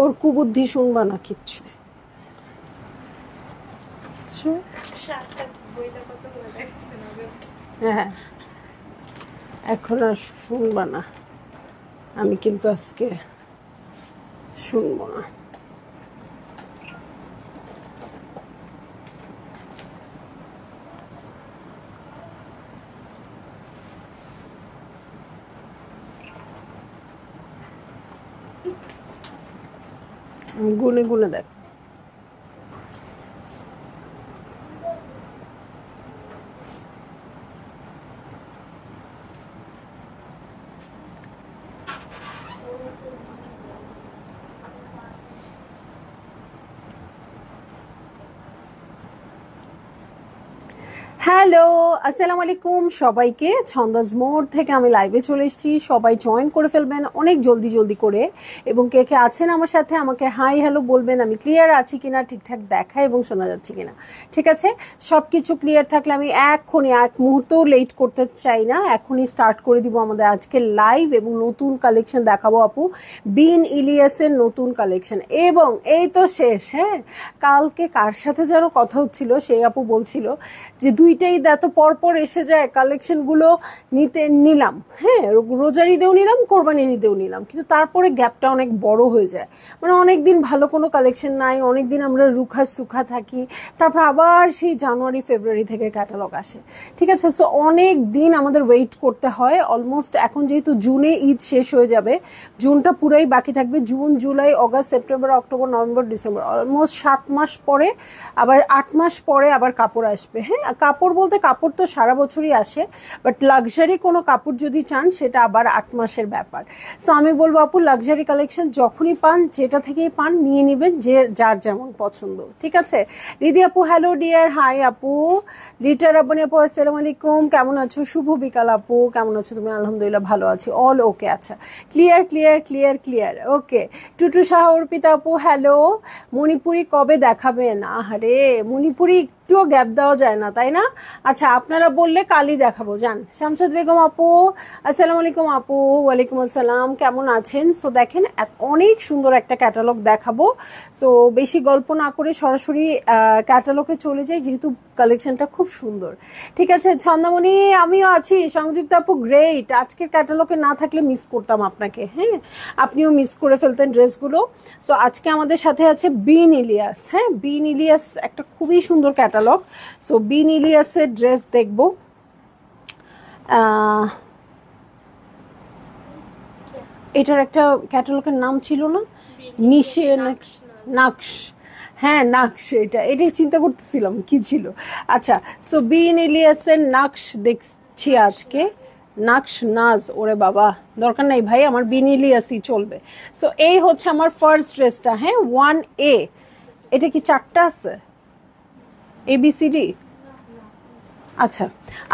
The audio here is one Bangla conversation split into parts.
ওর কুবুদ্ধি শুনবা না কিচ্ছু। হ্যাঁ, এখন আর শুনবা না, আমি কিন্তু আজকে শুনবো না। গুনে গুনে দেখ। হ্যালো, আসসালামু আলাইকুম সবাইকে। ছন্দাজ মোড থেকে আমি লাইভে চলে এসেছি, সবাই জয়েন করে ফেলবেন অনেক জলদি জলদি করে, এবং কে কে আছেন আমার সাথে আমাকে হাই হ্যালো বলবেন, আমি ক্লিয়ার আছি কিনা, ঠিকঠাক দেখা এবং শোনা যাচ্ছে কিনা। ঠিক আছে, সব কিছু ক্লিয়ার থাকলে আমি এখনই এক মুহূর্তও লেট করতে চাই না, এখনই স্টার্ট করে দিব আমাদের আজকের লাইভ, এবং নতুন কালেকশন দেখাবো আপু, বিন ইলিয়াসের নতুন কালেকশন। এবং এই তো শেষ। হ্যাঁ, কালকে কার সাথে যেন কথা হচ্ছিল, সেই আপু বলছিল যে দুইটাই এত পরপর এসে যায় কালেকশনগুলো নিলাম। হ্যাঁ, রোজার ঈদেও নিলাম, কোরবানির ঈদেও নিলাম, কিন্তু তারপরে গ্যাপটা অনেক বড় হয়ে যায়, মানে অনেক দিন ভালো কোনো কালেকশন নাই, অনেক দিন আমরা রুখা সুখা থাকি, তারপর আবার সেই জানুয়ারি ফেব্রুয়ারি থেকে ক্যাটালগ আসে। ঠিক আছে, সো অনেক দিন আমাদের ওয়েট করতে হয়। অলমোস্ট এখন যেহেতু জুনে ঈদ শেষ হয়ে যাবে, জুনটা পুরাই বাকি থাকবে, June July August September October November December, almost 7 মাস পরে, আবার 8 মাস পরে আবার কাপড় আসবে। হ্যাঁ, কাপড় বলতে কাপড় তো সারা বছরই আসে, বাট লাক্সারি কোনো কাপড় যদি চান সেটা আবার 8 মাসের ব্যাপার। সো আমি বলবো আপু, লাক্সারি কালেকশন যখনই পান, যেটা থেকেই পান নিয়ে নেবেন, যে যার যেমন পছন্দ। ঠিক আছে, রিদি আপু হ্যালো ডিয়ার, হাই আপু। রিটা রাব্বানি আপু আসসালামু আলাইকুম, কেমন আছো? শুভ বিকাল আপু, কেমন আছো তুমি? আলহামদুলিল্লাহ ভালো আছি, অল ওকে। আচ্ছা, ক্লিয়ার ক্লিয়ার ক্লিয়ার ক্লিয়ার, ওকে। টুটু শাহ অর্পিতা আপু হ্যালো। মণিপুরি কবে দেখাবেন? আহারে, মণিপুরি একটুও গ্যাপ দেওয়া যায় না, তাই না? আচ্ছা, আপনারা বললে কালই দেখাবো। যান। শামসাদ বেগম আপু আসসালামু আলাইকুম আপু। ওয়ালাইকুম আসসালাম, কেমন আছেন? সো দেখেন, অনেক সুন্দর একটা ক্যাটালগ দেখাবো। সো বেশি গল্প না করে সরাসরি ক্যাটালগে চলে যাই, যেহেতু কালেকশনটা খুব সুন্দর। ঠিক আছে ছন্দামণি, আমিও আছি সংযুক্ত আপু, গ্রেট। আজকের ক্যাটালগে না থাকলে মিস করতাম আপনাকে। হ্যাঁ, আপনিও মিস করে ফেলতেন ড্রেসগুলো। সো আজকে আমাদের সাথে আছে বিন ইলিয়াস। হ্যাঁ, বিন ইলিয়াস একটা খুবই সুন্দর ক্যাটালগ। সো বিন ইলিয়াসের ড্রেস দেখবো। এটার একটা ক্যাটালগের নাম ছিল না, নিশে নাকশ। হ্যাঁ, নাকশ, এটাই চিন্তা করতেছিলাম কি ছিল। আচ্ছা, সো বিন ইলিয়াসের নাকশ দেখছি আজকে। নাকশ নাজ, ওরে বাবা, দরকার নাই ভাই, আমার বিন ইলিয়াসই চলবে। সো এই হচ্ছে আমার ফার্স্ট ড্রেসটা। হ্যাঁ, 1A। এটা কি 4টা আছে? ABCD? আচ্ছা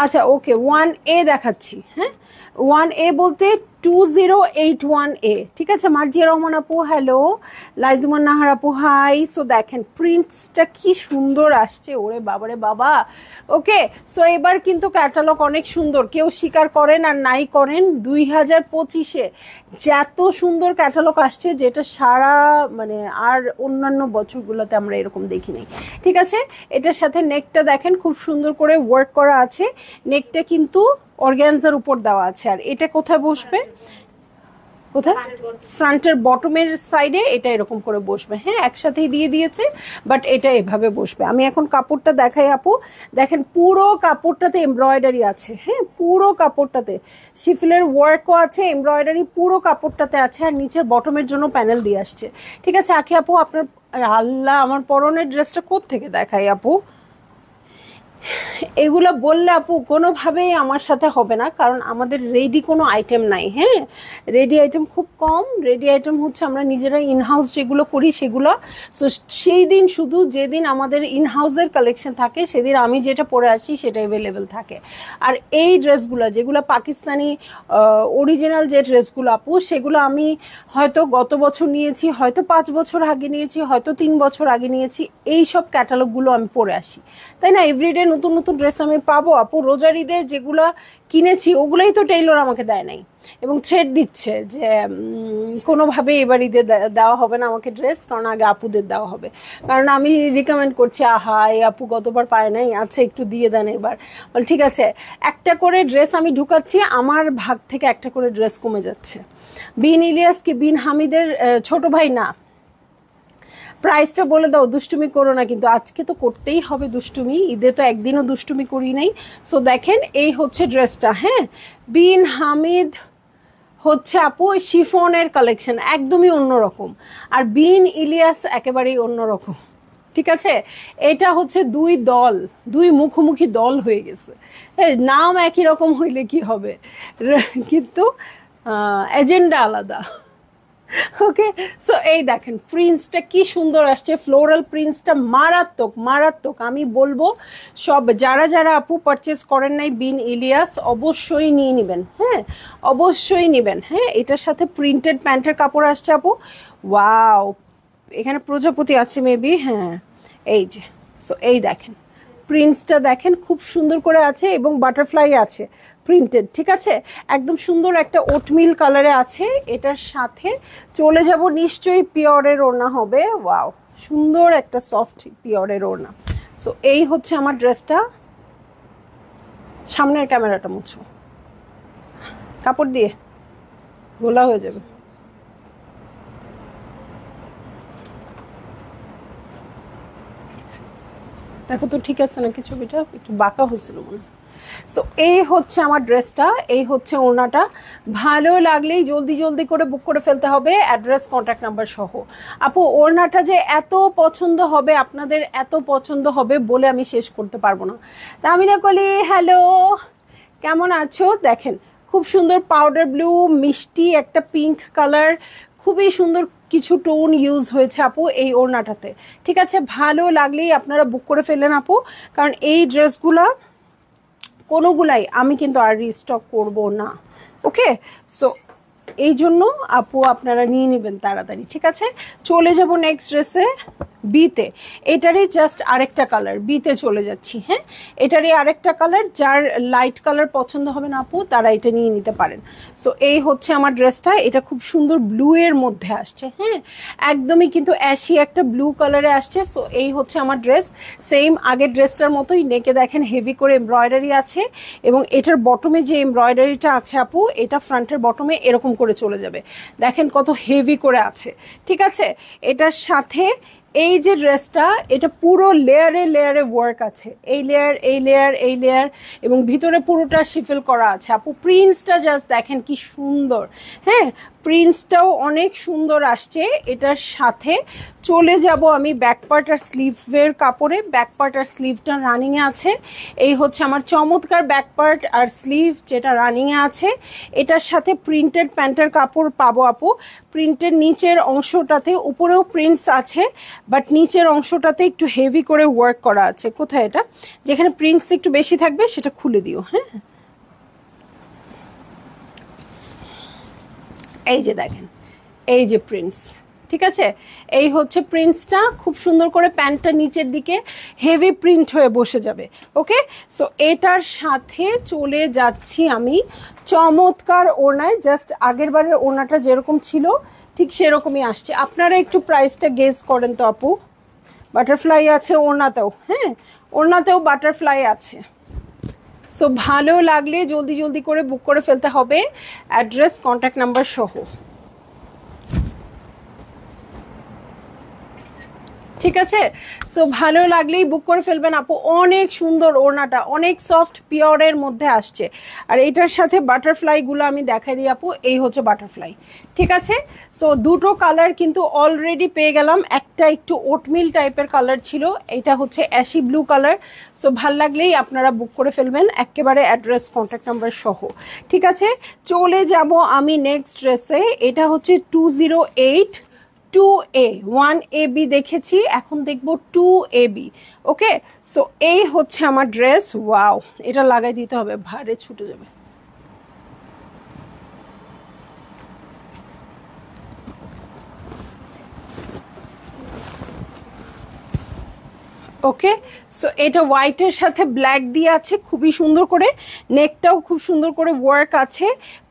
আচ্ছা, ওকে, 1A দেখাচ্ছি। হ্যাঁ, 1A বলতে 2081A। ঠিক আছে, মার্জিয়া রহমান আপু হ্যালো। লাইজুমান নাহার আপু হাই। সো দেখেন প্রিন্টসটা কি সুন্দর আসছে, ওরে বাবারে বাবা। ওকে, সো এবার কিন্তু ক্যাটালগ অনেক সুন্দর, কেউ স্বীকার করেন আর নাই করেন, 2025-এ যত সুন্দর ক্যাটালগ আসছে, যেটা সারা মানে আর অন্যান্য বছরগুলোতে আমরা এরকম দেখিনি। ঠিক আছে, এটার সাথে নেকটা দেখেন খুব সুন্দর করে ওয়ার্ক করা আছে, নেকটা কিন্তু অর্গানজার উপর দেওয়া আছে। আর এটা কোথায় বসবে? কোথায়? ফ্রন্টের বটমের সাইডে এটা এরকম করে বসবে। হ্যাঁ, একসাথেই দিয়ে দিয়েছে, বাট এটা এভাবে বসবে। আমি এখন কাপড়টা দেখাই আপু, দেখেন পুরো কাপড়টাতে এমব্রয়ডারি আছে। হ্যাঁ, পুরো কাপড়টাতে শিফলের ওয়ার্কও আছে, এমব্রয়ডারি পুরো কাপড়টাতে আছে, আর নিচের বটমের জন্য প্যানেল দিয়ে আসছে। ঠিক আছে আখি আপু, আপনার আল্লাহ, আমার পরনের ড্রেসটা কোত্থেকে দেখাই আপু? এগুলো বললে আপু কোনোভাবেই আমার সাথে হবে না, কারণ আমাদের রেডি কোনো আইটেম নাই। হ্যাঁ, রেডি আইটেম খুব কম, রেডি আইটেম হচ্ছে আমরা নিজেরা ইনহাউস যেগুলো করি সেগুলো। সো সেই দিন, শুধু যেদিন আমাদের ইনহাউসের কালেকশন থাকে, সেদিন আমি যেটা পরে আসি সেটা অ্যাভেলেবেল থাকে। আর এই ড্রেসগুলো যেগুলো পাকিস্তানি অরিজিনাল যে ড্রেসগুলো আপু, সেগুলো আমি হয়তো গত বছর নিয়েছি, হয়তো 5 বছর আগে নিয়েছি, হয়তো 3 বছর আগে নিয়েছি। এই সব ক্যাটালগুলো আমি পরে আসি, তাই না? এভরিডে নতুন নতুন ড্রেস আমি পাবো আপু? রোজার ঈদে যেগুলা কিনেছি ওগুলাই তো টেইলর আমাকে দেয় নাই, এবং থ্রেড দিচ্ছে যে কোনোভাবে এবার ঈদে দেওয়া হবে না আমাকে ড্রেস, কারণ আগে আপুদের দেওয়া হবে। কারণ আমি রিকমেন্ড করছি, আহা এই আপু গতবার পায় নাই, আচ্ছা একটু দিয়ে দেন এবার। বল ঠিক আছে, একটা করে ড্রেস আমি ঢুকাচ্ছি, আমার ভাগ থেকে একটা করে ড্রেস কমে যাচ্ছে। বিন ইলিয়াস কি বিন হামিদের ছোট ভাই? না, প্রাইসটা বলে দাও, দুষ্টুমি করো না কিন্তু, আজকে তো করতেই হবে দুষ্টুমি, ঈদে তো একদিনও দুষ্টুমি করি নাই। সো দেখেন এই হচ্ছে ড্রেসটা, হ্যাঁ বিন হামিদ হচ্ছে আপু শিফনের কালেকশন, একদমই অন্যরকম, আর বিন ইলিয়াস একেবারেই অন্যরকম। ঠিক আছে, এটা হচ্ছে দুই দল, দুই মুখোমুখি দল হয়ে গেছে। নাম একই রকম হইলে কি হবে, কিন্তু এজেন্ডা আলাদা। ওকে, সো এই দেখেন প্রিন্টসটা কি সুন্দর আসছে, ফ্লোরাল প্রিন্টসটা মারাত্মক মারাত্মক। আমি বলবো সব যারা যারা আপু পারচেস করেন নাই বিন ইলিয়াস অবশ্যই নিয়ে নেবেন, হ্যাঁ অবশ্যই নেবেন। হ্যাঁ, এটার সাথে প্রিন্টেড প্যান্টের কাপড় আসছে আপু, ওয়াও, এখানে প্রজাপতি আছে মেবি, হ্যাঁ এই যে। সো এই দেখেন প্রিন্টসটা দেখেন খুব সুন্দর করে আছে, এবং বাটারফ্লাই আছে প্রিন্টেড, ঠিক আছে, একদম সুন্দর একটা ওটমিল কালারে আছে। এটার সাথে চলে যাব নিশ্চয়ই পিওরের ওড়না হবে, ওয়াও সুন্দর একটা সফট পিওরের ওড়না। সো এই হচ্ছে আমার ড্রেসটা। সামনের ক্যামেরাটা মুছো কাপড় দিয়ে, গোলা হয়ে যাবে। দেখো তো ঠিক আছে নাকি, ছবিটা একটু বাঁকা হয়েছিল মনে। সো এই হচ্ছে আমার ড্রেসটা, এই হচ্ছে ওড়নাটা। ভালো লাগলেই জলদি জলদি করে বুক করে ফেলতে হবে, অ্যাড্রেস কন্ট্যাক্ট নাম্বার সহ। আপু ওড়নাটা যে এত পছন্দ হবে, আপনাদের এত পছন্দ হবে বলে আমি শেষ করতে পারবো না। তামিনা কলি হ্যালো, কেমন আছো? দেখেন খুব সুন্দর পাউডার ব্লু, মিষ্টি একটা পিঙ্ক কালার, খুবই সুন্দর কিছু টোন ইউজ হয়েছে আপু এই ওড়নাটাতে। ঠিক আছে, ভালো লাগলেই আপনারা বুক করে ফেললেন আপু, কারণ এই ড্রেসগুলা কোনোগুলাই আমি কিন্তু আর রিস্টক করব না। ওকে, সো এই জন্য আপু আপনারা নিয়ে নেবেন তাড়াতাড়ি। ঠিক আছে, চলে যাব নেক্সট ড্রেসে, বিতে। এটারই জাস্ট আরেকটা কালার, বিতে চলে যাচ্ছি। হ্যাঁ, এটারই আরেকটা কালার, যার লাইট কালার পছন্দ হবে না আপু তারা এটা নিয়ে নিতে পারেন। সো এই হচ্ছে আমার ড্রেসটা, এটা খুব সুন্দর ব্লু এর মধ্যে আসছে, হ্যাঁ একদমই কিন্তু অ্যাশি একটা ব্লু কালারে আসছে। সো এই হচ্ছে আমার ড্রেস, সেম আগের ড্রেসটার মতোই, নেকে দেখেন হেভি করে এমব্রয়ডারি আছে, এবং এটার বটমে যে এমব্রয়ডারিটা আছে আপু, এটা ফ্রন্টের বটমে এরকম করে চলে যাবে, দেখেন কত হেভি করে আছে। ঠিক আছে, এটার সাথে এই যে ড্রেসটা, এটা পুরো লেয়ারে লেয়ারে ওয়ার্ক আছে, এই লেয়ার এই লেয়ার এই লেয়ার, এবং ভিতরে পুরোটা শিফল করা আছে আপু। প্রিন্টসটা জাস্ট দেখেন কি সুন্দর, হ্যাঁ প্রিন্টসটাও অনেক সুন্দর আসছে। এটার সাথে চলে যাব আমি ব্যাক পার্ট আর স্লিভের কাপড়ে, ব্যাক পার্ট আর স্লিভটা রানিংয়ে আছে। এই হচ্ছে আমার চমৎকার ব্যাক পার্ট আর স্লিভ যেটা রানিংয়ে আছে। এটার সাথে প্রিন্টেড প্যান্টের কাপড় পাবো আপু, প্রিন্টের নিচের অংশটাতে, উপরেও প্রিন্টস আছে বাট নিচের অংশটাতে একটু হেভি করে ওয়ার্ক করা আছে। কোথায় এটা, যেখানে প্রিন্টস একটু বেশি থাকবে সেটা খুলে দিও। হ্যাঁ, এই যে দেখেন এই যে প্রিন্টস, ঠিক আছে, এই হচ্ছে প্রিন্টসটা, খুব সুন্দর করে প্যান্টটা নিচের দিকে হেভি প্রিন্ট হয়ে বসে যাবে। ওকে, সো এটার সাথে চলে যাচ্ছি আমি চমৎকার ওড়নায়, জাস্ট আগের বারের ওড়নাটা যেরকম ছিল ঠিক সেরকমই আসছে। আপনারা একটু প্রাইসটা গেস করেন তো আপু। বাটারফ্লাই আছে ওড়নাতেও, হ্যাঁ ওড়নাতেও বাটারফ্লাই আছে। সো ভালো লাগলে জলদি জলদি করে বুক করে ফেলতে হবে, অ্যাড্রেস কন্ট্যাক্ট নাম্বার সহ। ঠিক আছে, সো ভালো লাগলেই বুক করে ফেলবেন আপু। অনেক সুন্দর ওড়নাটা, অনেক সফট পিওরের মধ্যে আসছে, আর এটার সাথে বাটারফ্লাইগুলো আমি দেখাই দিই আপু, এই হচ্ছে বাটারফ্লাই। ঠিক আছে, সো দুটো কালার কিন্তু অলরেডি পেয়ে গেলাম, একটা একটু ওটমিল টাইপের কালার ছিল, এটা হচ্ছে অ্যাশি ব্লু কালার। সো ভাল লাগলেই আপনারা বুক করে ফেলবেন একেবারে অ্যাড্রেস কন্ট্যাক্ট নাম্বার সহ। ঠিক আছে, চলে যাব আমি নেক্সট ড্রেসে। এটা হচ্ছে 208 2A, 1AB দেখেছি, এখন দেখবো 2AB। ওকে, সো এই হচ্ছে আমার ড্রেস, ওয়াও এটা লাগাই দিতে হবে, ভারে ছুটে যাবে। ওকে, সো এটা হোয়াইটের সাথে ব্ল্যাক দিয়ে আছে, খুবই সুন্দর করে, নেকটাও খুব সুন্দর করে ওয়ার্ক আছে,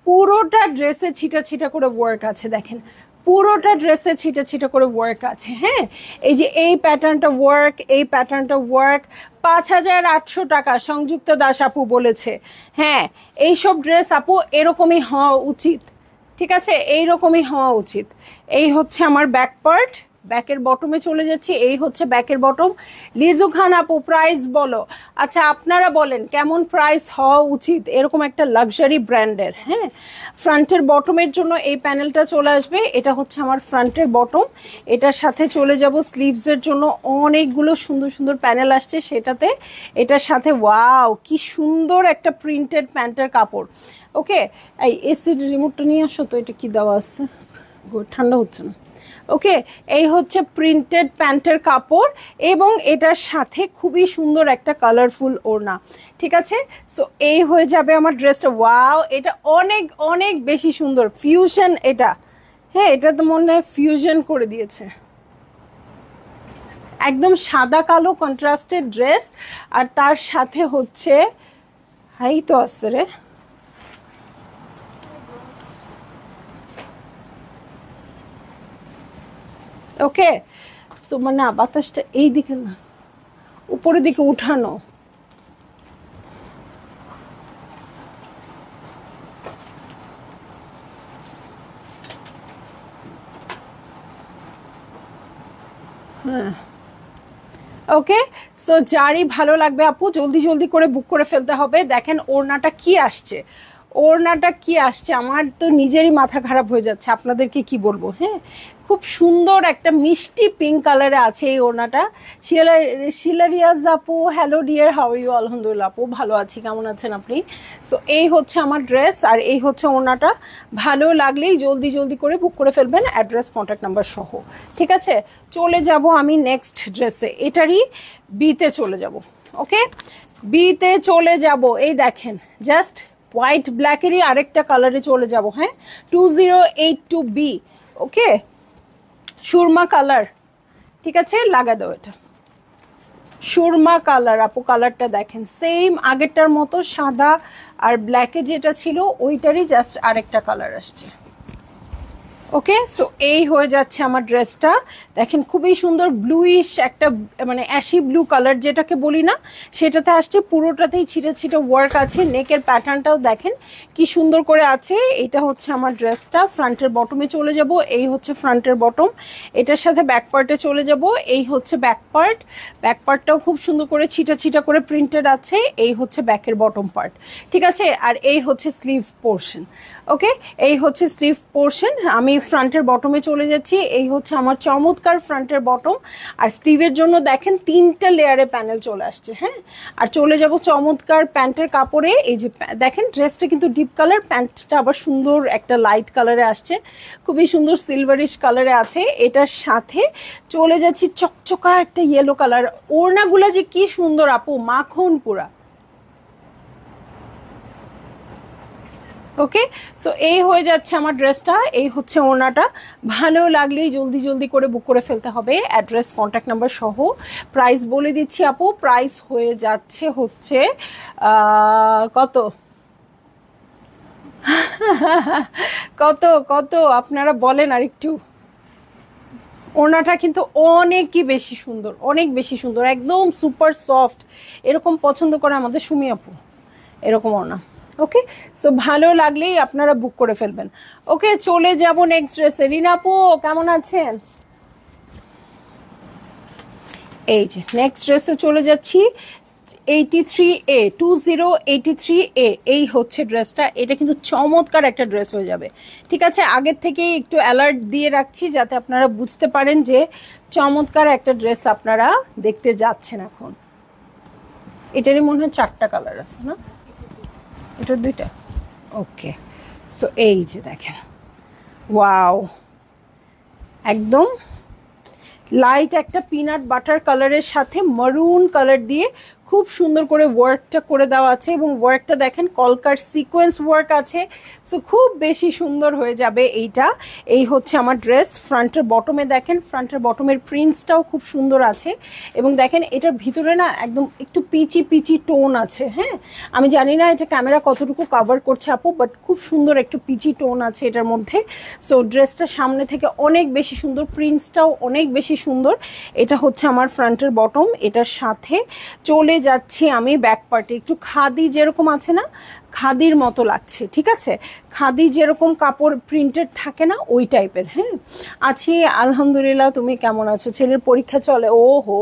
পুরোটা ড্রেসে ছিটা ছিটা করে ওয়ার্ক আছে, দেখেন পুরোটা ড্রেসে ছিটা ছিটা করে ওয়ার্ক আছে। হ্যাঁ, এই যে এই প্যাটার্নটা ওয়ার্ক, এই প্যাটার্নটা ওয়ার্ক, 5,800 টাকা সংযুক্ত দাস আপু বলেছে। হ্যাঁ, এইসব ড্রেস আপু এরকমই হওয়া উচিত, ঠিক আছে, এইরকমই হওয়া উচিত। এই হচ্ছে আমার ব্যাক পার্ট, ব্যাকের বটমে চলে যাচ্ছি, এই হচ্ছে ব্যাকের বটম। লিজু খান আপু প্রাইস বলো। আচ্ছা আপনারা বলেন কেমন প্রাইস হওয়া উচিত এরকম একটা লাক্সারি ব্র্যান্ডের। হ্যাঁ, ফ্রন্টের বটমের জন্য এই প্যানেলটা চলে আসবে, এটা হচ্ছে আমার ফ্রন্টের বটম। এটার সাথে চলে যাব স্লিভসের জন্য অনেকগুলো সুন্দর সুন্দর প্যানেল আসছে সেটাতে, এটার সাথে ওয়াও কি সুন্দর একটা প্রিন্টেড প্যান্টের কাপড়। ওকে, এই এসির রিমোটটা নিয়ে আসো তো, এটা কি দেওয়া আছে, ঠান্ডা হচ্ছে না। ওকে, এই হচ্ছে প্রিন্টেড প্যান্টের কাপড় এবং এটার সাথে খুবই সুন্দর একটা কালারফুল ওড়না, ঠিক আছে। সো এই হয়ে যাবে আমার ড্রেসটা। ওয়াও, এটা অনেক অনেক বেশি সুন্দর ফিউশন এটা। হ্যাঁ, এটা তো মনে হয় ফিউশন করে দিয়েছে, একদম সাদা কালো কন্ট্রাস্টেড ড্রেস, আর তার সাথে হচ্ছে হাই তো আসছে রে, ওকে। সো মানে বাতাসটা এই দিকে না, উপরের দিকে উঠানো। হ্যাঁ, ওকে। সো যারই ভালো লাগবে আপু জলদি জলদি করে বুক করে ফেলতে হবে। দেখেন ওড়নাটা কি আসছে, ওড়নাটা কি আসছে, আমার তো নিজেরই মাথা খারাপ হয়ে যাচ্ছে, আপনাদেরকে কি বলবো। হ্যাঁ, খুব সুন্দর একটা মিষ্টি পিঙ্ক কালারে আছে এই ওড়নাটা। শিলারিয়াজ আপু হ্যালো ডিয়ার, হাউ ইউ? আলহামদুলিল্লাহ আপু ভালো আছি, কেমন আছেন আপনি? সো এই হচ্ছে আমার ড্রেস আর এই হচ্ছে ওড়নাটা। ভালো লাগলেই জলদি জলদি করে বুক করে ফেলবেন, অ্যাড্রেস কন্ট্যাক্ট নাম্বার সহ, ঠিক আছে। চলে যাব আমি নেক্সট ড্রেসে, এটারই বিতে চলে যাব। ওকে, বিতে চলে যাব, এই দেখেন জাস্ট হোয়াইট ব্ল্যাকেরই আরেকটা কালারে চলে যাব। হ্যাঁ, 2082B। ওকে, সুরমা কালার, ঠিক আছে, লাগা দাও এটা সুরমা কালার। আপু কালারটা দেখেন সেম আগেরটার মতো সাদা আর ব্ল্যাকে যেটা ছিল ওইটারই জাস্ট আরেকটা কালার আসছে। ওকে, সো এই হয়ে যাচ্ছে আমার ড্রেসটা। দেখেন খুবই সুন্দর ব্লুইশ একটা মানে অ্যাশি ব্লু কালার যেটাকে বলি না, সেটাতে আসছে, পুরোটাতেই ছিটে ছিটে ওয়ার্ক আছে। নেকের প্যাটার্নটাও দেখেন কি সুন্দর করে আছে। এটা হচ্ছে আমার ড্রেসটা, ফ্রন্টের বটমে চলে যাব, এই হচ্ছে ফ্রন্টের বটম। এটার সাথে ব্যাক পার্টে চলে যাব, এই হচ্ছে ব্যাক পার্ট। ব্যাক পার্টটাও খুব সুন্দর করে ছিটা ছিটা করে প্রিন্টেড আছে, এই হচ্ছে ব্যাকের বটম পার্ট, ঠিক আছে। আর এই হচ্ছে স্লিভ পোর্শন। ওকে, এই হচ্ছে স্লিভ পোর্শন। আমি ফ্রন্টের বটমে চলে যাচ্ছি, এই হচ্ছে আমার চমৎকার ফ্রন্টের বটম। আর স্লিভের জন্য দেখেন 3টে লেয়ারে প্যানেল চলে আসছে। হ্যাঁ, আর চলে যাব চমৎকার প্যান্টের কাপড়ে। এই যে দেখেন ড্রেসটা কিন্তু ডিপ কালার, প্যান্টটা আবার সুন্দর একটা লাইট কালারে আসছে, খুবই সুন্দর সিলভারিশ কালারে আছে। এটার সাথে চলে যাচ্ছি চকচকা একটা ইয়েলো কালার। ওড়নাগুলো যে কি সুন্দর আপু, মাখন পুরা। ওকে, সো এই হয়ে যাচ্ছে আমার ড্রেসটা, এই হচ্ছে ওড়নাটা। ভালো লাগলেই জলদি জলদি করে বুক করে ফেলতে হবে, অ্যাড্রেস কন্ট্যাক্ট নাম্বার সহ। প্রাইস বলে দিচ্ছি আপু, প্রাইস হয়ে যাচ্ছে হচ্ছে কত কত কত আপনারা বলেন আর একটু। ওড়নাটা কিন্তু অনেকই বেশি সুন্দর, অনেক বেশি সুন্দর, একদম সুপার সফট। এরকম পছন্দ করে আমাদের সুমি আপু, এরকম ওড়না। ওকে, সো ভালো লাগলেই আপনারা বুক করে ফেলবেন। ওকে, চলে যাব নেক্সট ড্রেসে। রিনা আপু কেমন আছেন? এই যে নেক্সট ড্রেসে চলে যাচ্ছি, 83A 2083A। এই হচ্ছে ড্রেসটা, এটা কিন্তু চমৎকার একটা ড্রেস হয়ে যাবে, ঠিক আছে। আগের থেকেই একটু অ্যালার্ট দিয়ে রাখছি যাতে আপনারা বুঝতে পারেন যে চমৎকার একটা ড্রেস আপনারা দেখতে যাচ্ছেন এখন। এটারই মনে হয় 4টা কালার আছে না, এটার 2টা। ওকে, সো এই যে দেখেন ওয়াও, একদম লাইট একটা পিনাট বাটার কালারের সাথে মারুন কালার দিয়ে খুব সুন্দর করে ওয়ার্কটা করে দেওয়া আছে এবং ওয়ার্কটা দেখেন কলকার সিকোয়েন্স ওয়ার্ক আছে। সো খুব বেশি সুন্দর হয়ে যাবে এইটা। এই হচ্ছে আমার ড্রেস। ফ্রন্টের বটমে দেখেন, ফ্রন্টের বটমের প্রিন্টসটাও খুব সুন্দর আছে এবং দেখেন এটার ভিতরে না একদম একটু পিচি পিচি টোন আছে। হ্যাঁ, আমি জানি না এটা ক্যামেরা কতটুকু কভার করছে আপু, বাট খুব সুন্দর একটু পিচি টোন আছে এটার মধ্যে। সো ড্রেসটা সামনে থেকে অনেক বেশি সুন্দর, প্রিন্টসটাও অনেক বেশি সুন্দর। এটা হচ্ছে আমার ফ্রন্টের বটম। এটার সাথে চলে যাচ্ছি আমি ব্যাক পার্টে। একটু খাদি যেরকম আছে না, খাদির মতো লাগছে, ঠিক আছে? খাদি যেরকম কাপড় প্রিন্টেড থাকে না, ওই টাইপের। হ্যাঁ, আছি আলহামদুলিল্লাহ। তুমি কেমন আছো? ছেলের পরীক্ষা চলে? ও হো,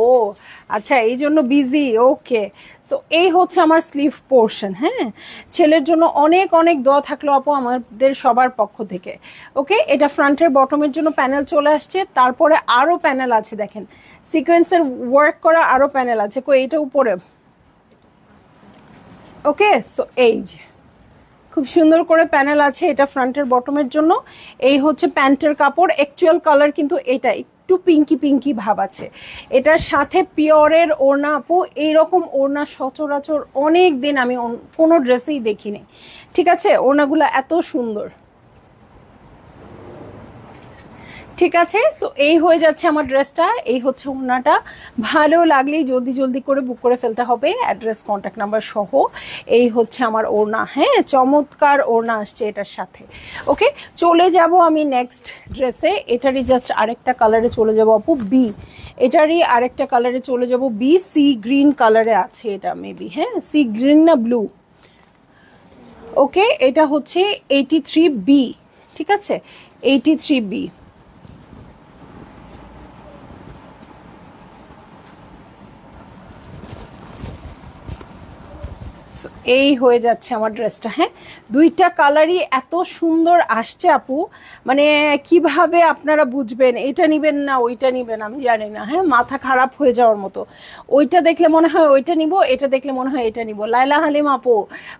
আচ্ছা, এই জন্য বিজি। ওকে, সো এই হচ্ছে আমার স্লিভ পোর্শন। হ্যাঁ, ছেলের জন্য অনেক অনেক দোয়া থাকলো আপু আমাদের সবার পক্ষ থেকে। ওকে, এটা ফ্রন্টের বটমের জন্য প্যানেল চলে আসছে। তারপরে আরও প্যানেল আছে, দেখেন সিকোয়েন্সের ওয়ার্ক করা আরও প্যানেল আছে। এটা উপরে। ওকে, সো এই যে খুব সুন্দর করে প্যানেল আছে এটা ফ্রন্টের বটমের জন্য। এই হচ্ছে প্যান্টের কাপড়। অ্যাকচুয়াল কালার কিন্তু এটা একটু পিঙ্কি পিঙ্কি ভাব আছে। এটার সাথে পিওরের ওড়না আপু। এইরকম ওড়না সচরাচর অনেক দিন আমি কোনো ড্রেসেই দেখিনি, ঠিক আছে? ওড়নাগুলো এত সুন্দর, ঠিক আছে? সো এই হয়ে যাচ্ছে আমার ড্রেসটা। এই হচ্ছে ওড়নাটা। ভালো লাগলেই জলদি জলদি করে বুক করে ফেলতে হবে, অ্যাড্রেস কন্ট্যাক্ট নাম্বার সহ। এই হচ্ছে আমার ওড়না। হ্যাঁ, চমৎকার ওড়না আসছে এটার সাথে। ওকে, চলে যাব আমি নেক্সট ড্রেসে। এটারই জাস্ট আরেকটা কালারে চলে যাব আপু, বি। এটারই আরেকটা কালারে চলে যাব, বি। সি গ্রিন কালারে আছে এটা মেবি। হ্যাঁ, সি গ্রিন না ব্লু। ওকে, এটা হচ্ছে 83B, ঠিক আছে? 83B। এই হয়ে যাচ্ছে আমার ড্রেসটা। হ্যাঁ, দুইটা কালারই এত সুন্দর আসছে আপু, মানে কিভাবে আপনারা বুঝবেন এটা নিবেন না ওইটা নিবেন আমি জানি না। হ্যাঁ, মাথা খারাপ হয়ে যাওয়ার মতো। ওইটা দেখলে মনে হয় ওইটা নিব, এটা দেখলে মনে হয় এটা নিব। লাইলা হালিম আপু,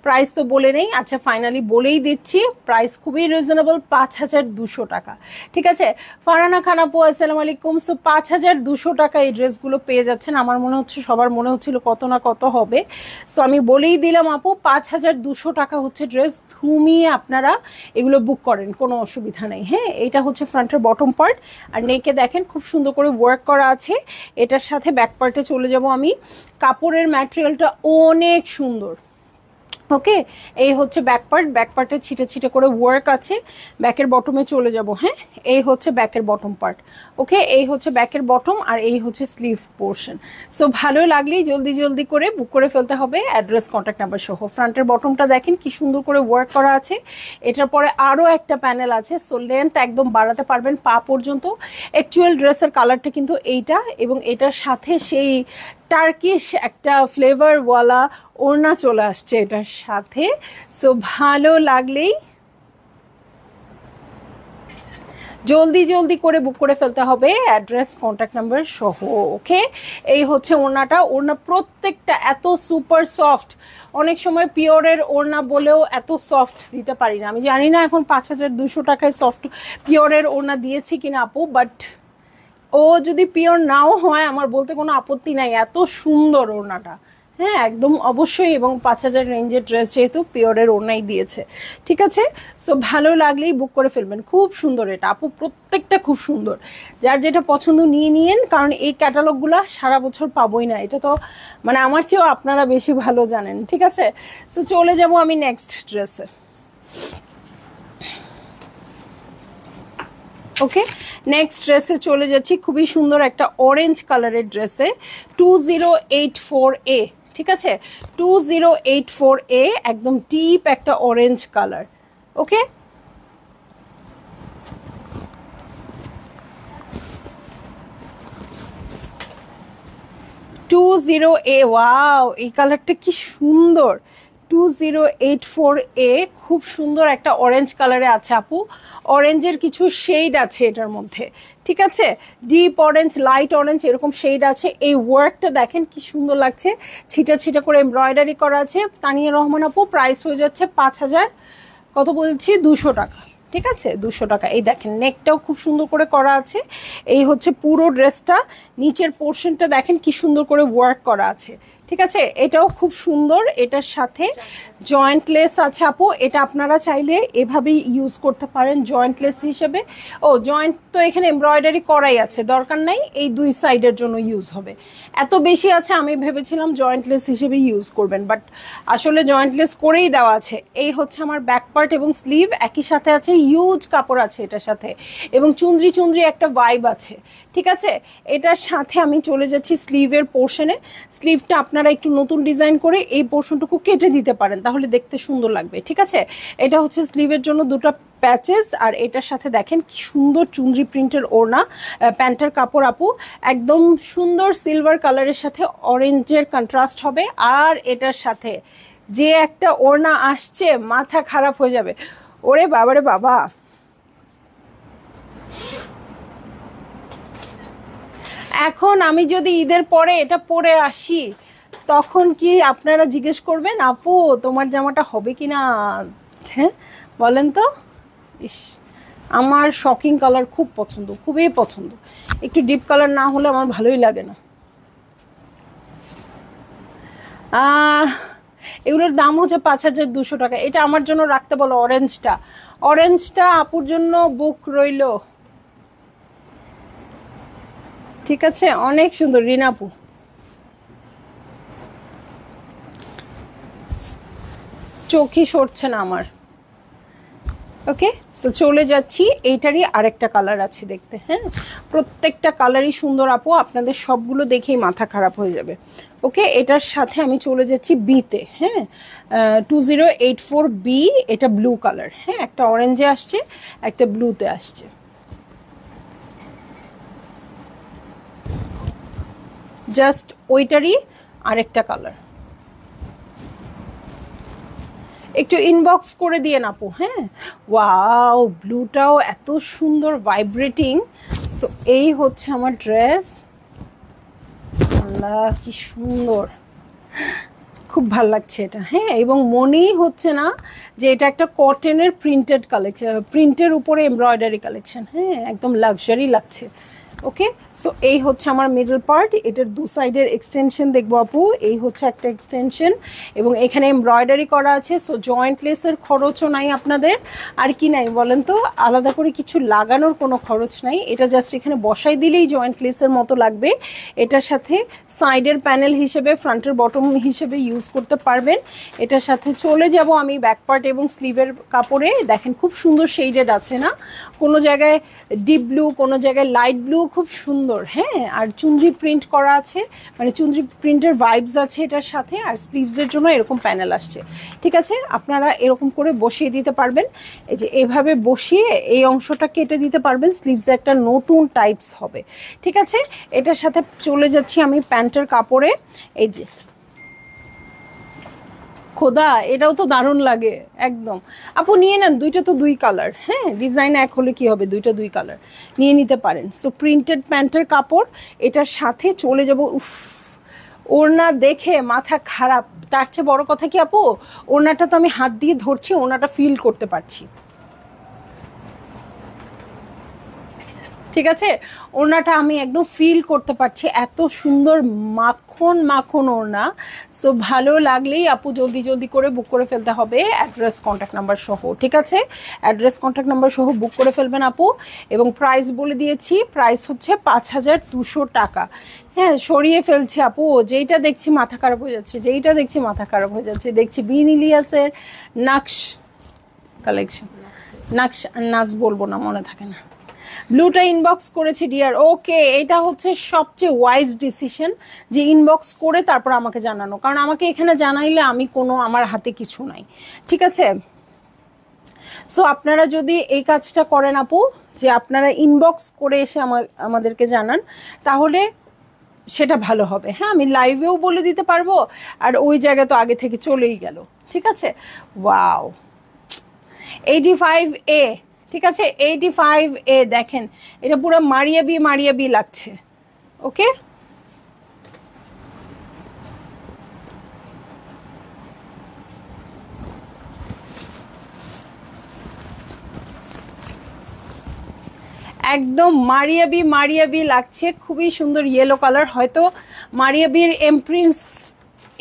প্রাইস তো বলে নেই। আচ্ছা, ফাইনালি বলেই দিচ্ছি, প্রাইস খুবই রিজনেবল, 5200 টাকা, ঠিক আছে? ফারহানা খান আপু, আসসালামু আলাইকুম। সো 5200 টাকা এই ড্রেসগুলো পেয়ে যাচ্ছেন। আমার মনে হচ্ছে সবার মনে হচ্ছিল কত না কত হবে। সো আমি বলেই দিলাম আপু, 5200 টাকা হচ্ছে ড্রেস। ঘুমিয়ে আপনারা এগুলো বুক করেন, কোনো অসুবিধা নেই। হ্যাঁ, এটা হচ্ছে ফ্রন্টের বটম পার্ট। আর নেকে দেখেন খুব সুন্দর করে ওয়ার্ক করা আছে। এটার সাথে ব্যাক পার্টে চলে যাব আমি। কাপড়ের ম্যাটেরিয়ালটা অনেক সুন্দর। ওকে, এই হচ্ছে ব্যাক পার্ট। ব্যাক পার্টে ছিটে ছিটে করে ওয়ার্ক আছে। ব্যাকের বটমে চলে যাব। হ্যাঁ, এই হচ্ছে ব্যাকের বটম পার্ট। ওকে, এই হচ্ছে ব্যাকের বটম আর এই হচ্ছে স্লিভ পোর্শন। সো ভালো লাগলেই জলদি জলদি করে বুক করে ফেলতে হবে, অ্যাড্রেস কন্ট্যাক্ট নাম্বার সহ। ফ্রন্টের বটমটা দেখেন কি সুন্দর করে ওয়ার্ক করা আছে। এটার পরে আরও একটা প্যানেল আছে। সো লেন্থ একদম বাড়াতে পারবেন পা পর্যন্ত। অ্যাকচুয়াল ড্রেসের কালারটা কিন্তু এইটা, এবং এটার সাথে সেই টার্কিশ একটা ফ্লেভারওয়ালা ওড়না চলে আসছে এটার সাথে। সো ভালো লাগলেই জলদি জলদি করে বুক করে ফেলতে হবে, অ্যাড্রেস কন্ট্যাক্ট নাম্বার সহ। ওকে, এই হচ্ছে ওড়নাটা। ওড়না প্রত্যেকটা এত সুপার সফট। অনেক সময় পিওরের ওড়না বলেও এত সফট দিতে পারি না। আমি জানি না এখন 5200 টাকায় সফট পিওরের ওড়না দিয়েছি কিনা আপু, বাট ও যদি পিওর নাও হয় আমার বলতে কোনো আপত্তি নাই, এত সুন্দর ওড়নাটা। হ্যাঁ, একদম অবশ্যই। এবং 5000 রেঞ্জের ড্রেস যেহেতু, পিওরের ওড়নাই দিয়েছে, ঠিক আছে? সো ভালো লাগলেই বুক করে ফেলবেন। খুব সুন্দর এটা আপু, প্রত্যেকটা খুব সুন্দর। যার যেটা পছন্দ নিয়ে নিয়েন, কারণ এই ক্যাটালগুলো সারা বছর পাবোই না। এটা তো মানে আমার চেয়েও আপনারা বেশি ভালো জানেন, ঠিক আছে? সো চলে যাব আমি নেক্সট ড্রেসে। ওকে, নেক্সট ড্রেসে চলে যাচ্ছি। খুবই সুন্দর একটা অরেঞ্জ কালারের ড্রেসে, 2084A, ঠিক আছে? 2084A, একদম ডিপ একটা অরেঞ্জ কালার। ওকে, 20A, ওয়াও, এই কালারটা কি সুন্দর। 2084A, খুব সুন্দর একটা অরেঞ্জ কালারে আছে আপু। অরেঞ্জের কিছু শেড আছে এটার মধ্যে, ঠিক আছে? ডিপ অরেঞ্জ, লাইট অরেঞ্জ, এরকম শেড আছে। এই ওয়ার্কটা দেখেন কি সুন্দর লাগছে, ছিটা ছিটা করে এমব্রয়ডারি করা আছে। তানিয়া রহমান আপু, প্রাইস হয়ে যাচ্ছে 5000 কত বলছি 200 টাকা, ঠিক আছে? 200 টাকা। এই দেখেন নেকটাও খুব সুন্দর করে করা আছে। এই হচ্ছে পুরো ড্রেসটা। নিচের পোর্শনটা দেখেন কি সুন্দর করে ওয়ার্ক করা আছে, ঠিক আছে, এটাও খুব সুন্দর, এটার সাথে জয়েন্টলেস আছে আপু। এটা আপনারা চাইলে এভাবেই ইউজ করতে পারেন জয়েন্টলেস হিসেবে। ও জয়েন্ট তো এখানে এমব্রয়ডারি করাই আছে, দরকার নাই, এই দুই সাইডের জন্য ইউজ হবে। এত বেশি আছে আমি ভেবেছিলাম জয়েন্টলেস হিসেবে ইউজ করবেন, বাট আসলে জয়েন্টলেস করেই দেওয়া আছে। এই হচ্ছে আমার ব্যাক পার্ট এবং স্লিভ, একই সাথে আছে হিউজ কাপড় আছে এটার সাথে, এবং চুনরি চুনরি একটা ভাইব আছে। ঠিক আছে, এটার সাথে আমি চলে যাচ্ছি স্লিভের পোর্শনে। স্লিভটা আপনারা একটু নতুন ডিজাইন করে এই পোর্শনটুকু কেটে দিতে পারেন, তাহলে দেখতে সুন্দর লাগবে। ঠিক আছে, এটা হচ্ছে স্লিভের জন্য দুটো প্যাচেস, আর এটার সাথে দেখেন কি সুন্দর চুনরি প্রিন্টের ওড়না, প্যান্টের কাপড় আপু, একদম সুন্দর সিলভার কালারের সাথে অরেঞ্জের কন্ট্রাস্ট হবে। আর এটার সাথে যে একটা ওড়না আসছে মাথা খারাপ হয়ে যাবে, ওরে বাবারে বাবা। এখন আমি যদি ঈদের পরে এটা পরে আসি, তখন কি আপনারা জিজ্ঞেস করবেন আপু তোমার জামাটা হবে কি না? হ্যাঁ বলেন তো। ইস, আমার শকিং কালার খুব পছন্দ, খুবই পছন্দ। একটু ডিপ কালার না হলে আমার ভালোই লাগে না। এগুলোর দাম হচ্ছে 5200 টাকা। এটা আমার জন্য রাখতে বলো, অরেঞ্জটা, অরেঞ্জটা আপুর জন্য বুক রইল। ঠিক আছে, অনেক সুন্দর রিনাপু। চোখই সরছে না আমার। ওকে, সো চলে যাচ্ছি, এইটারই আরেকটা কালার আছে দেখতে। হ্যাঁ, প্রত্যেকটা কালারই সুন্দর আপু, আপনাদের সবগুলো দেখেই মাথা খারাপ হয়ে যাবে। ওকে, এটার সাথে আমি চলে যাচ্ছি বিতে। হ্যাঁ, 2084 বি, এটা ব্লু কালার। হ্যাঁ, একটা অরেঞ্জে আসছে, একটা ব্লুতে আসছে। জাস্ট ওইটারই আরেকটা কালার। একটু ইনবক্স করে দিয়ে আপু। হ্যাঁ, ওয়াও, ব্লুটাও এত সুন্দর ভাইব্রেটিং। সো এই হচ্ছে আমার ড্রেস। আল্লাহ কি সুন্দর, খুব ভাল লাগছে এটা। হ্যাঁ, এবং মনেই হচ্ছে না যে এটা একটা কটনের প্রিন্টেড কালেকশন, প্রিন্টের উপরে এমব্রয়ডারি কালেকশন। হ্যাঁ, একদম লাক্সারি লাগছে। ওকে, সো এই হচ্ছে আমার মিডল পার্ট। এটার দু সাইডের এক্সটেনশন দেখবো আপু, এই হচ্ছে একটা এক্সটেনশন, এবং এখানে এমব্রয়ডারি করা আছে। সো জয়েন্ট লেসের খরচও নাই আপনাদের। আর কি নাই বলেন তো, আলাদা করে কিছু লাগানোর কোনো খরচ নাই। এটা জাস্ট এখানে বসাই দিলেই জয়েন্ট লেসের মতো লাগবে। এটার সাথে সাইডের প্যানেল হিসেবে, ফ্রন্টের বটম হিসেবে ইউজ করতে পারবেন। এটার সাথে চলে যাব আমি ব্যাক পার্ট এবং স্লিভের কাপড়ে। দেখেন খুব সুন্দর শেডেড আছে না, কোনো জায়গায় ডিপ ব্লু, কোনো জায়গায় লাইট ব্লু, খুব সুন্দর। হ্যাঁ, আর চুনরি প্রিন্ট করা আছে, মানে চুনরি প্রিন্টের ভাইবস আছে এটার সাথে। আর স্লিভসের জন্য এরকম প্যানেল আসছে। ঠিক আছে, আপনারা এরকম করে বসিয়ে দিতে পারবেন। এই যে এভাবে বসিয়ে এই অংশটা কেটে দিতে পারবেন, স্লিভসে একটা নতুন টাইপস হবে। ঠিক আছে, এটার সাথে চলে যাচ্ছি আমি প্যান্টের কাপড়ে। এই যে খোদা, এটাও তো দারুণ লাগে একদম। আপু নিয়ে নেন, দুইটা তো দুই কালার। হ্যাঁ, ডিজাইন এক হলে কি হবে, দুইটা দুই কালার নিয়ে নিতে পারেন। সো প্রিন্টেড প্যান্টের কাপড়, এটার সাথে চলে যাব। উফ, ওড়না দেখে মাথা খারাপ। তার চেয়ে বড় কথা কি আপু, ওড়নাটা তো আমি হাত দিয়ে ধরছি, ওড়নাটা ফিল করতে পারছি। ঠিক আছে, ওড়নাটা আমি একদম ফিল করতে পারছি, এত সুন্দর মাখন মাখন ওড়না। সো ভালো লাগলেই আপু জলদি জলদি করে বুক করে ফেলতে হবে, অ্যাড্রেস কন্ট্যাক্ট নাম্বার সহ। ঠিক আছে, অ্যাড্রেস কন্ট্যাক্ট নাম্বার সহ বুক করে ফেলবেন আপু। এবং প্রাইস বলে দিয়েছি, প্রাইস হচ্ছে 5200 টাকা। হ্যাঁ, সরিয়ে ফেলছি আপু, যেইটা দেখছি মাথা খারাপ হয়ে যাচ্ছে, যেইটা দেখছি মাথা খারাপ হয়ে যাচ্ছে। দেখছি বিন ইলিয়াসের নাকশ কালেকশন, নাকশ নাচ বলবো না, মনে থাকে না। ব্লুটা ইনবক্স করেছি ডিয়ার। ওকে, এটা হচ্ছে সবচেয়ে ওয়াইজ ডিসিশন যে ইনবক্স করে তারপর আমাকে জানানো, কারণ আমাকে এখানে জানাইলে আমি কোনো, আমার হাতে কিছু নাই। ঠিক আছে, সো আপনারা যদি এই কাজটা করেন আপু, যে আপনারা ইনবক্স করে এসে আমাদেরকে জানান, তাহলে সেটা ভালো হবে। হ্যাঁ, আমি লাইভেও বলে দিতে পারবো, আর ওই জায়গা তো আগে থেকে চলেই গেল। ঠিক আছে, ওয়াও, 85A। ঠিক আছে, 85A দেখেন, এটা পুরো মারিয়া বি লাগছে। ওকে, একদম মারিয়া বি লাগছে, খুবই সুন্দর ইয়েলো কালার। হয়তো মারিয়া বির এমপ্রিন্টস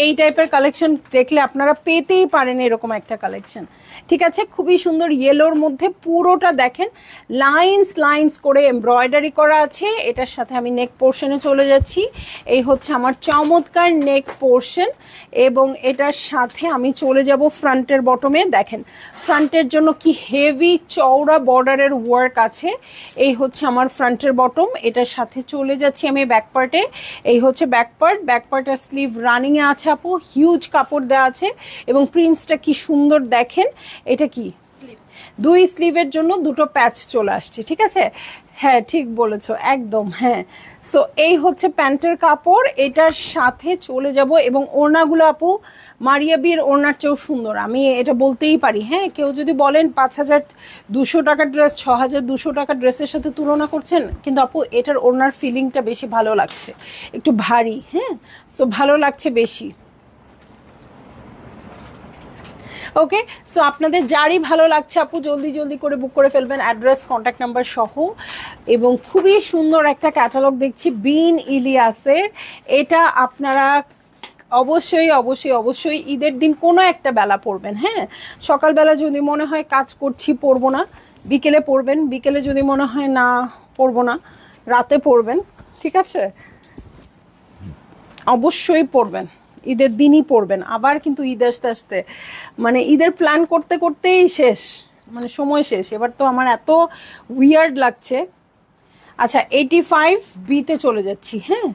এই টাইপের কালেকশন দেখলে আপনারা পেতেই পারেন এরকম একটা কালেকশন। ঠিক আছে, খুবই সুন্দর ইয়েলোর মধ্যে পুরোটা দেখেন লাইন্স করে এমব্রয়ডারি করা আছে। এটার সাথে আমি নেক পোর্শনে চলে যাচ্ছি। এই হচ্ছে আমার চমৎকার নেক পোর্শন, এবং এটার সাথে আমি চলে যাব ফ্রন্টের বটমে। দেখেন ফ্রন্টের জন্য কি হেভি চওড়া বর্ডারের ওয়ার্ক আছে। এই হচ্ছে আমার ফ্রন্টের বটম। এটার সাথে চলে যাচ্ছি আমি ব্যাক পার্টে। এই হচ্ছে ব্যাক পার্টের স্লিভ রানিংয়ে আছে আপু, হিউজ কাপড় দেওয়া আছে, এবং প্রিন্টসটা কি সুন্দর দেখেন। এটা কি দুই স্লিভের জন্য দুটো প্যাচ চলে আসছে। ঠিক আছে, হ্যাঁ ঠিক বলেছো একদম, হ্যাঁ। সো এই হচ্ছে প্যান্টের কাপড়। এটার সাথে চলে যাব, এবং ওড়নাগুলো আপু মারিয়াবির ওড়নার চেয়েও সুন্দর, আমি এটা বলতেই পারি। হ্যাঁ, কেউ যদি বলেন 5200 টাকার ড্রেস 6200 টাকার ড্রেসের সাথে তুলনা করছেন, কিন্তু আপু এটার ওড়নার ফিলিংটা বেশি ভালো লাগছে, একটু ভারী। হ্যাঁ, সো ভালো লাগছে বেশি। ওকে, সো আপনাদের যারই ভালো লাগছে আপু জলদি করে বুক করে ফেলবেন, অ্যাড্রেস কন্ট্যাক্ট নাম্বার সহ। এবং খুবই সুন্দর একটা ক্যাটালগ দেখছি বিন ইলিয়াসের। এটা আপনারা অবশ্যই ঈদের দিন কোনো একটা বেলা পরবেন। হ্যাঁ, সকালবেলা যদি মনে হয় কাজ করছি পরবো না, বিকেলে পরবেন। বিকেলে যদি মনে হয় না পরবো না, রাতে পরবেন। ঠিক আছে, অবশ্যই পরবেন, ঈদের দিনই পরবেন। আবার কিন্তু ঈদ আসতে মানে ঈদের প্ল্যান করতেই শেষ, মানে সময় শেষ। এবার তো আমার এত উইয়ার্ড লাগছে। আচ্ছা 85B-তে চলে যাচ্ছি। হ্যাঁ,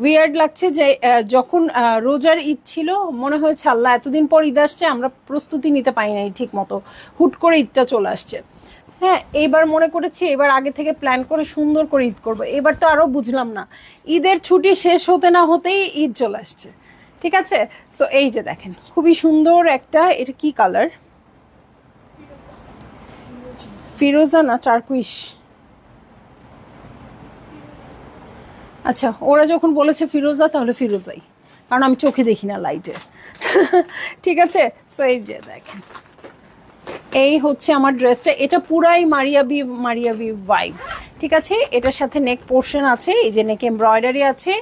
উইয়ার্ড লাগছে যে যখন রোজার ঈদ ছিল মনে হয়েছে আল্লাহ এতদিন পর ঈদ আসছে, আমরা প্রস্তুতি নিতে পারি নাই ঠিক মতো, হুট করে ঈদটা চলে আসছে। হ্যাঁ, এবার মনে করেছি এবার আগে থেকে প্ল্যান করে সুন্দর করে ঈদ করবো। এবার তো আরো বুঝলাম না, ঈদের ছুটি শেষ হতে না হতেই ঈদ চলে আসছে। ঠিক আছে, সো এই যে দেখেন খুবই সুন্দর একটা, এটা কি কালার, ফিরোজা না টারকুইশ? আচ্ছা, ওরা যখন বলেছে ফিরোজা তাহলে ফিরোজাই, কারণ আমি চোখে দেখি না লাইটে। ঠিক আছে, সো এই যে দেখেন এই হচ্ছে আমার ড্রেসটা। এটা পুরাই মারিয়াবি ভাইব। ঠিক আছে, এটার সাথে নেক পোর্শন আছে, এই যে নেক এমব্রয়ডারি আছে।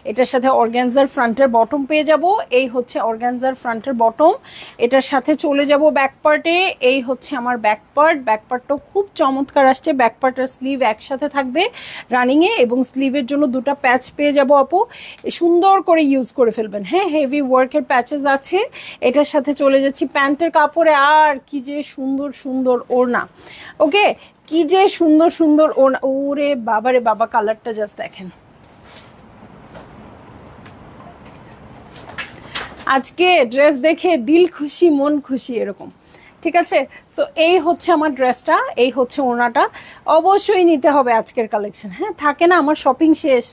এটার সাথে অর্গানজার ফ্রন্টের বটম পেয়ে যাব। এই হচ্ছে অর্গানজার ফ্রন্টের বটম। এটার সাথে চলে যাব ব্যাক পার্টে। এই হচ্ছে আমার ব্যাক পার্টটাও খুব চমৎকার আসছে। ব্যাক পার্টের স্লিভ একসাথে থাকবে রানিংয়ে, এবং স্লিভের জন্য দুটো প্যাচ পেয়ে যাব আপু, সুন্দর করে ইউজ করে ফেলবেন। হ্যাঁ, হেভি ওয়ার্কের প্যাচেস আছে। এটার সাথে চলে যাচ্ছি প্যান্টের কাপড়ে। আর কি যে সুন্দর ওড়না। ওকে, কি যে সুন্দর ওড়না। ওরে বাবারে বাবা, কালারটা জাস্ট দেখেন। আজকে ড্রেস দেখে দিল খুশি মন খুশি এরকম। ঠিক আছে, সো এই হচ্ছে আমার ড্রেসটা, এই হচ্ছে ওড়নাটা। অবশ্যই নিতে হবে আজকের কালেকশন। হ্যাঁ, থাকে না আমার শপিং শেষ,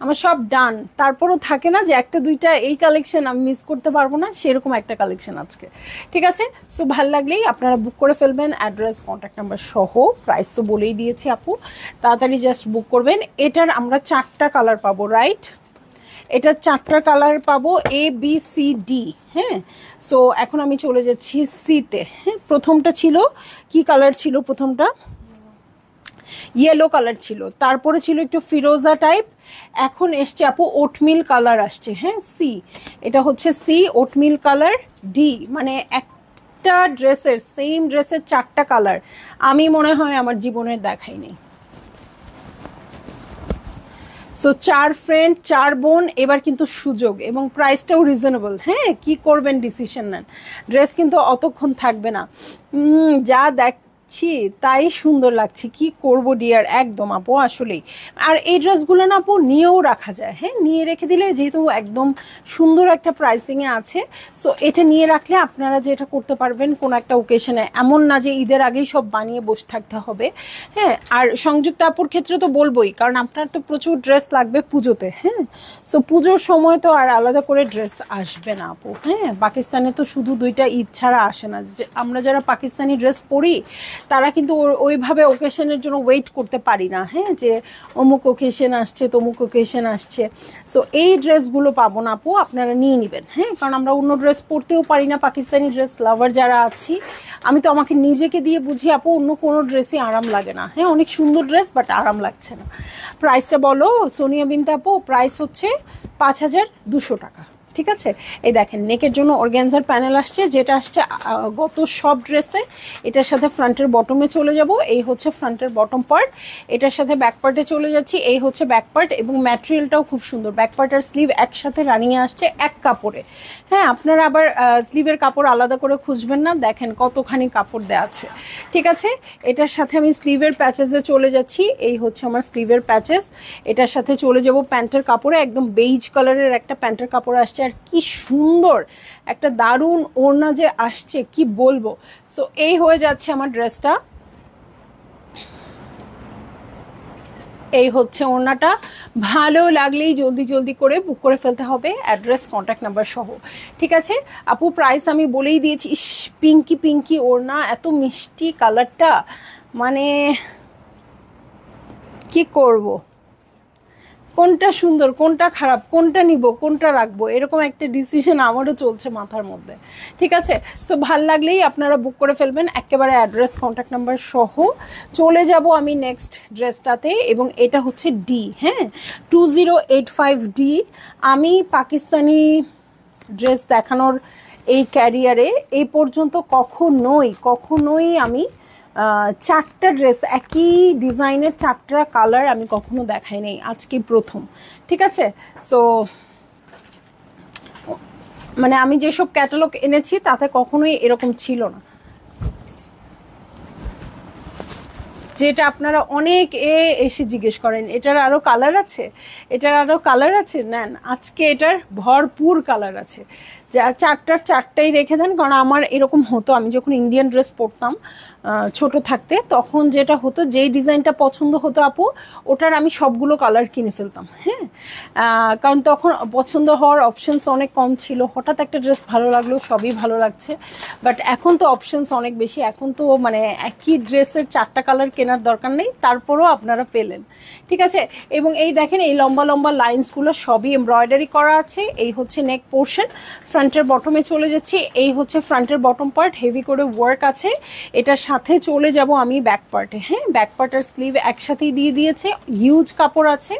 আমার সব ডান, তারপরও থাকে না যে একটা দুইটা এই কালেকশন আমি মিস করতে পারবো না, সেরকম একটা কালেকশন আজকে। ঠিক আছে, সো ভালো লাগলেই আপনারা বুক করে ফেলবেন, অ্যাড্রেস কন্ট্যাক্ট নাম্বার সহ। প্রাইস তো বলেই দিয়েছি আপু, তাড়াতাড়ি জাস্ট বুক করবেন। এটার আমরা 4টা কালার পাবো, রাইট? এটা 4টা কালার পাবো, ABCD। হ্যাঁ, সো এখন আমি চলে যাচ্ছি সিতে। হ্যাঁ, প্রথমটা ছিল কি কালার ছিল? প্রথমটা ইয়েলো কালার ছিল, তারপরে ছিল একটু ফিরোজা টাইপ, এখন এসছে আপু ওটমিল কালার আসছে। হ্যাঁ, সি, এটা হচ্ছে সি, ওটমিল কালার। ডি, মানে একটা ড্রেসের সেম ড্রেসের 4টা কালার আমি মনে হয় আমার জীবনের দেখাই নেই। সো 4 ফ্রেন্ড 4 বোন, এবার কিন্তু সুযোগ, এবং প্রাইসটাও রিজনেবল। হ্যাঁ, কি করবেন ডিসিশন নেন, ড্রেস কিন্তু অতক্ষণ থাকবে না। যা দেখছি তাই সুন্দর লাগছে, কি করব ডিয়ার, একদম আপু আসলেই। আর এই ড্রেসগুলো না আপু নিয়েও রাখা যায়। হ্যাঁ, নিয়ে রেখে দিলে যেহেতু একদম সুন্দর একটা প্রাইসিংয়ে আছে, সো এটা নিয়ে রাখলে আপনারা যেটা করতে পারবেন কোনো একটা ওকেশনে, এমন না যে ঈদের আগেই সব বানিয়ে বসে থাকতে হবে। হ্যাঁ, আর সংযুক্ত আপুর ক্ষেত্রে তো বলবোই, কারণ আপনার তো প্রচুর ড্রেস লাগবে পুজোতে। হ্যাঁ, সো পুজোর সময় তো আর আলাদা করে ড্রেস আসবে না আপু। হ্যাঁ, পাকিস্তানে তো শুধু 2টা ঈদ ছাড়া আসে না। যে আমরা যারা পাকিস্তানি ড্রেস পরি তারা কিন্তু ওইভাবে ওকেশনের জন্য ওয়েট করতে পারি না। হ্যাঁ, যে অমুক ওকেশন আসছে তমুক ওকেশন আসছে, সো এই ড্রেসগুলো পাবো না আপু, আপনারা নিয়ে নেবেন। হ্যাঁ, কারণ আমরা অন্য ড্রেস পরতেও পারি না, পাকিস্তানি ড্রেস লাভার যারা আছি, আমি তো আমাকে নিজেকে দিয়ে বুঝি আপু অন্য কোনো ড্রেসই আরাম লাগে না। হ্যাঁ, অনেক সুন্দর ড্রেস বাট আরাম লাগছে না। প্রাইসটা বলো সোনিয়া বিনতে আপু, প্রাইস হচ্ছে 5200 টাকা। ঠিক আছে। এই দেখেন নেকের জন্য অর্গ্যানজার প্যানেল আসছে, যেটা আসছে গত সব ড্রেসে। এটার সাথে ফ্রন্টের বটমে চলে যাব, এই হচ্ছে ফ্রন্টের বটম পার্ট। এটার সাথে ব্যাক পার্টে চলে যাচ্ছি, এই হচ্ছে ব্যাক পার্ট। এবং ম্যাটেরিয়ালটাও খুব সুন্দর, ব্যাক পার্ট আর স্লিভ একসাথে রানিংয়ে আসছে এক কাপড়ে। হ্যাঁ, আপনারা আবার স্লিভের কাপড় আলাদা করে খুঁজবেন না, দেখেন কতখানি কাপড় দেওয়া আছে। ঠিক আছে, এটার সাথে আমি স্লিভের প্যাচেসে চলে যাচ্ছি, এই হচ্ছে আমার স্লিভের প্যাচেস। এটার সাথে চলে যাব প্যান্টের কাপড়ে, একদম বেইজ কালারের একটা প্যান্টের কাপড় আসছে। আর কি সুন্দর একটা দারুণ ওড়না যে আসছে কি বলবো। সো এই হয়ে যাচ্ছে আমার ড্রেসটা, এই হচ্ছে ওড়নাটা। ভালো লাগলেই জলদি জলদি করে বুক করে ফেলতে হবে, অ্যাড্রেস কন্ট্যাক্ট নাম্বার সহ। ঠিক আছে আপু, প্রাইস আমি বলেই দিয়েছি। ইস, পিঙ্কি পিঙ্কি ওড়না, এত মিষ্টি কালারটা, মানে কি করব, কোনটা সুন্দর কোনটা খারাপ, কোনটা নিব কোনটা রাখবো, এরকম একটা ডিসিশন আমারও চলছে মাথার মধ্যে। ঠিক আছে, সো ভাল লাগলেই আপনারা বুক করে ফেলবেন, একেবারে অ্যাড্রেস কন্ট্যাক্ট নাম্বার সহ। চলে যাব আমি নেক্সট ড্রেসটাতে, এবং এটা হচ্ছে ডি। হ্যাঁ, 2085D। আমি পাকিস্তানি ড্রেস দেখানোর এই ক্যারিয়ারে এই পর্যন্ত কখনোই আমি 4টা ড্রেস একই ডিজাইনের 4টা কালার আমি কখনো দেখাই নাই, আজকে প্রথম। ঠিক আছে, সো মানে আমি যেসব ক্যাটালগ এনেছি তাতে কখনোই এরকম ছিল না। যেটা আপনারা অনেক এসে জিজ্ঞেস করেন, এটার আরও কালার আছে, এটার আরও কালার আছে, নেন আজকে এটার ভরপুর কালার আছে। যা 4টাই রেখে দেন, কারণ আমার এরকম হতো, আমি যখন ইন্ডিয়ান ড্রেস পরতাম ছোট থাকতে, তখন যেটা হতো, যেই ডিজাইনটা পছন্দ হতো আপু, ওটার আমি সবগুলো কালার কিনে ফেলতাম। হ্যাঁ, কারণ তখন পছন্দ হওয়ার অপশনস অনেক কম ছিল, হঠাৎ একটা ড্রেস ভালো লাগলো, সবই ভালো লাগছে। বাট এখন তো অপশনস অনেক বেশি, এখন তো মানে একই ড্রেসের 4টা কালার কেনার দরকার নেই, তারপরও আপনারা পেলেন। ঠিক আছে, এবং এই দেখেন এই লম্বা লম্বা লাইন্সগুলো সবই এমব্রয়ডারি করা আছে। এই হচ্ছে নেক পোর্শন, ফ্রন্টের বটমে চলে যাচ্ছি, এই হচ্ছে ফ্রন্টের বটম পার্ট, হেভি করে ওয়ার্ক আছে। এটার সাথে চলে যাব আমি ব্যাক পার্টে। হ্যাঁ, ব্যাক পার্ট আর স্লিভ একসাথেই দিয়ে দিয়েছে, হিউজ কাপড় আছে।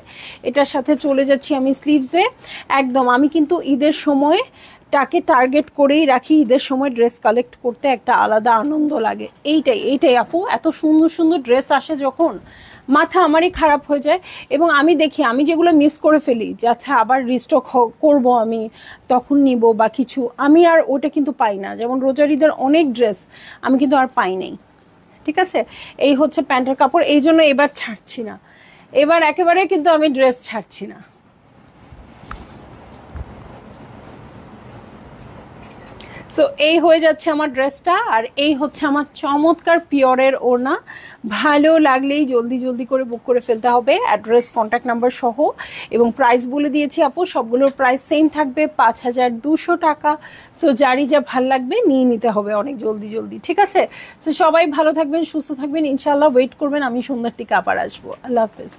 এটার সাথে চলে যাচ্ছি আমি স্লিভসে। একদম আমি কিন্তু ঈদের সময় টাকে টার্গেট করেই রাখি, ঈদের সময় ড্রেস কালেক্ট করতে একটা আলাদা আনন্দ লাগে। এইটাই আপু, এত সুন্দর সুন্দর ড্রেস আসে যখন, মাথা আমারই খারাপ হয়ে যায়। এবং আমি দেখি আমি যেগুলো মিস করে ফেলি, যে আচ্ছা আবার রিস্টক করব আমি, তখন নিব বা কিছু, আমি আর ওটা কিন্তু পাই না। যেমন রোজার ঈদের অনেক ড্রেস আমি কিন্তু আর পাই নাই। ঠিক আছে, এই হচ্ছে প্যান্টের কাপড়, এই জন্য এবার ছাড়ছি না, এবার একেবারে কিন্তু আমি ড্রেস ছাড়ছি না। সো এই হয়ে যাচ্ছে আমার ড্রেসটা, আর এই হচ্ছে আমার চমৎকার পিওরের ওড়না। ভালো লাগলেই জলদি জলদি করে বুক করে ফেলতে হবে, অ্যাড্রেস কন্ট্যাক্ট নাম্বার সহ। এবং প্রাইস বলে দিয়েছি আপু, সবগুলোর প্রাইস সেম থাকবে, 5200 টাকা। সো যারই যা ভাল লাগবে নিয়ে নিতে হবে অনেক জলদি জলদি। ঠিক আছে, সো সবাই ভালো থাকবেন, সুস্থ থাকবেন, ইনশাল্লাহ ওয়েট করবেন, আমি সন্ধ্যার দিকে আবার আসবো। আল্লাহ হাফেজ।